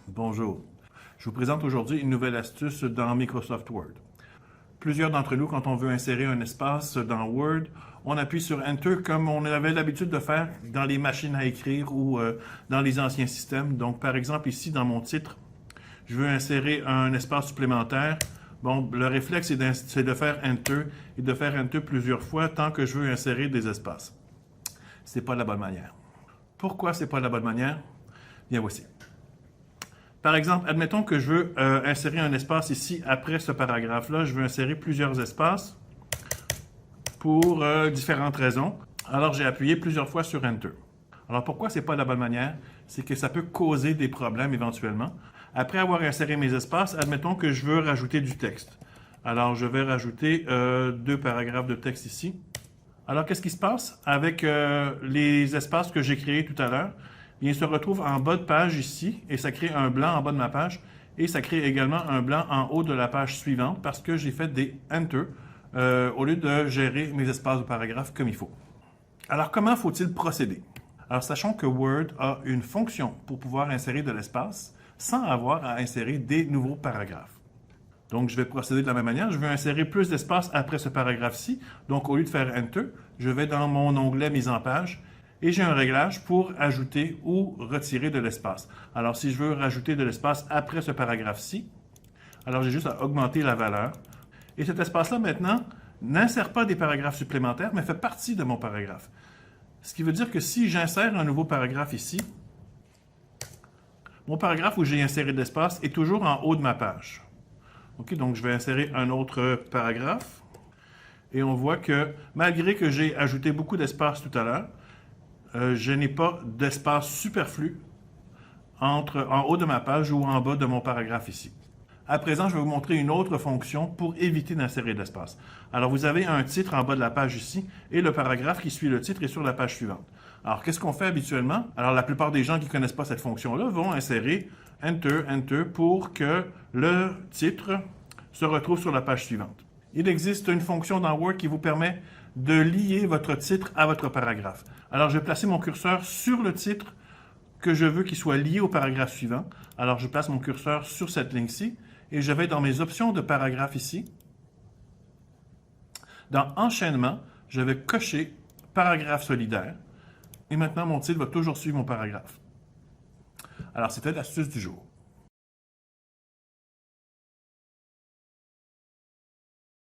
Bonjour. Je vous présente aujourd'hui une nouvelle astuce dans Microsoft Word. Plusieurs d'entre nous, quand on veut insérer un espace dans Word, on appuie sur Enter comme on avait l'habitude de faire dans les machines à écrire ou dans les anciens systèmes. Donc, par exemple, ici, dans mon titre, je veux insérer un espace supplémentaire. Bon, le réflexe, c'est de faire Enter et de faire Enter plusieurs fois tant que je veux insérer des espaces. Ce n'est pas la bonne manière. Pourquoi ce n'est pas la bonne manière? Bien, voici. Par exemple, admettons que je veux insérer un espace ici après ce paragraphe-là. Je veux insérer plusieurs espaces pour différentes raisons. Alors, j'ai appuyé plusieurs fois sur Enter. Alors, pourquoi ce n'est pas la bonne manière? C'est que ça peut causer des problèmes éventuellement. Après avoir inséré mes espaces, admettons que je veux rajouter du texte. Alors, je vais rajouter 2 paragraphes de texte ici. Alors, qu'est-ce qui se passe avec les espaces que j'ai créés tout à l'heure? Il se retrouve en bas de page ici, et ça crée un blanc en bas de ma page, et ça crée également un blanc en haut de la page suivante parce que j'ai fait des Enter au lieu de gérer mes espaces de paragraphes comme il faut. Alors, comment faut-il procéder? Alors, sachons que Word a une fonction pour pouvoir insérer de l'espace sans avoir à insérer des nouveaux paragraphes. Donc, je vais procéder de la même manière. Je veux insérer plus d'espace après ce paragraphe-ci. Donc, au lieu de faire Enter, je vais dans mon onglet Mise en page et j'ai un réglage pour ajouter ou retirer de l'espace. Alors, si je veux rajouter de l'espace après ce paragraphe-ci, alors j'ai juste à augmenter la valeur. Et cet espace-là, maintenant, n'insère pas des paragraphes supplémentaires, mais fait partie de mon paragraphe. Ce qui veut dire que si j'insère un nouveau paragraphe ici, mon paragraphe où j'ai inséré de l'espace est toujours en haut de ma page. OK, donc je vais insérer un autre paragraphe. Et on voit que malgré que j'ai ajouté beaucoup d'espace tout à l'heure, je n'ai pas d'espace superflu en haut de ma page ou en bas de mon paragraphe ici. À présent, je vais vous montrer une autre fonction pour éviter d'insérer de l'espace. Alors, vous avez un titre en bas de la page ici et le paragraphe qui suit le titre est sur la page suivante. Alors, qu'est-ce qu'on fait habituellement? Alors, la plupart des gens qui ne connaissent pas cette fonction-là vont insérer Enter, Enter pour que le titre se retrouve sur la page suivante. Il existe une fonction dans Word qui vous permet de lier votre titre à votre paragraphe. Alors, je vais placer mon curseur sur le titre que je veux qu'il soit lié au paragraphe suivant. Alors, je place mon curseur sur cette ligne-ci et je vais dans mes options de paragraphe ici. Dans Enchaînement, je vais cocher Paragraphe solidaire. Et maintenant, mon titre va toujours suivre mon paragraphe. Alors, c'était l'astuce du jour.